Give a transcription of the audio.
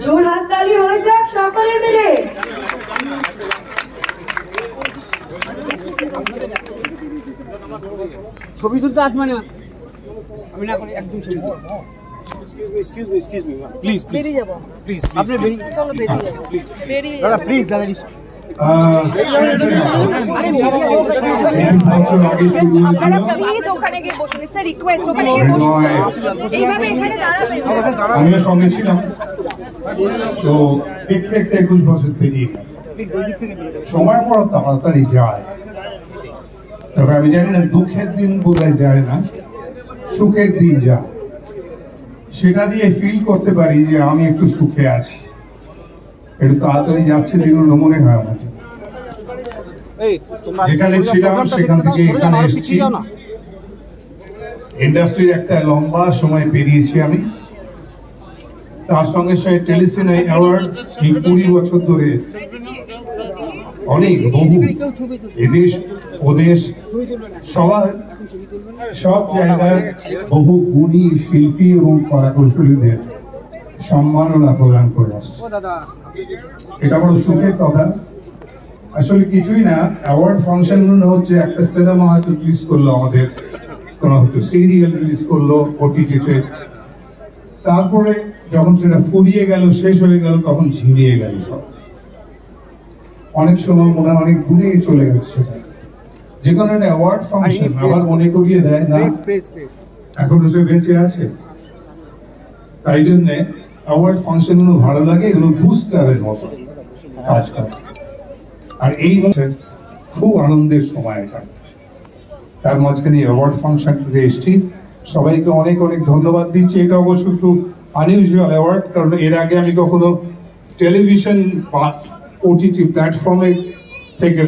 জোর হাততালি হয়ে যাক সকলে মিলে। ছবি তুলতে আসবে না, আমি না করি একদম ছবি। Excuse me, please. বেরিয়ে যাবো, প্লিজ। আপনি চলো বেরিয়ে যাবো, প্লিজ। দাদা প্লিজ, দাদা আমিও সঙ্গে ছিলাম। তো দেখতে 21 বছর পেরিয়ে গেল, সময় পর তাড়াতাড়ি যায়। তবে আমি জানি না দুঃখের দিন বোধহয় যায় না, সুখের দিন যায়। সেটা দিয়ে ফিল করতে পারি যে আমি একটু সুখে আছি, একটু তাড়াতাড়ি যাচ্ছে যেগুলো মনে হয় আমার। যেখানে ছিলাম সেখান থেকে এখানে এসেছি, ইন্ডাস্ট্রির একটা লম্বা সময় পেরিয়েছি আমি। তার সঙ্গে সঙ্গে টেলিসিনে অ্যাওয়ার্ড এই 20 বছর ধরে অনেক বহু এদেশ ওদেশ সব জায়গায় বহু গুণী শিল্পী এবং কলাকুশলীদের সম্মাননা প্রদান করে আসছে। এটা বড় সুখের কথা। আসলে কিছুই না, অ্যাওয়ার্ড ফাংশন হচ্ছে একটা সিনেমা হয়তো রিলিজ করলো, আমাদের কোনো হয়তো সিরিয়াল রিলিজ করলো ওটিটিতে, তারপরে যখন সেটা ফুরিয়ে গেল, শেষ হয়ে গেল, তখন ঝিমিয়ে গেল সব। অনেক সময় মনে অনেক দূরে চলে গেছে সেটা। যে কোনো একটা অ্যাওয়ার্ড ফাংশন আবার মনে করিয়ে দেয় না এখনো সে বেঁচে আছে। তাই জন্য অ্যাওয়ার্ড ফাংশন গুলো ভালো লাগে, এগুলো বুস্টারের মতো কাজ করে। আর এই বছর খুব আনন্দের সময় এটা। তার মাঝখানে অ্যাওয়ার্ড ফাংশন থেকে এসেছি, সবাইকে অনেক অনেক ধন্যবাদ দিচ্ছি। এটা অবশ্য একটু আনইউজুয়াল অ্যাওয়ার্ড, কারণ এর আগে আমি কখনো টেলিভিশন বা ওটিটি প্ল্যাটফর্মে থেকে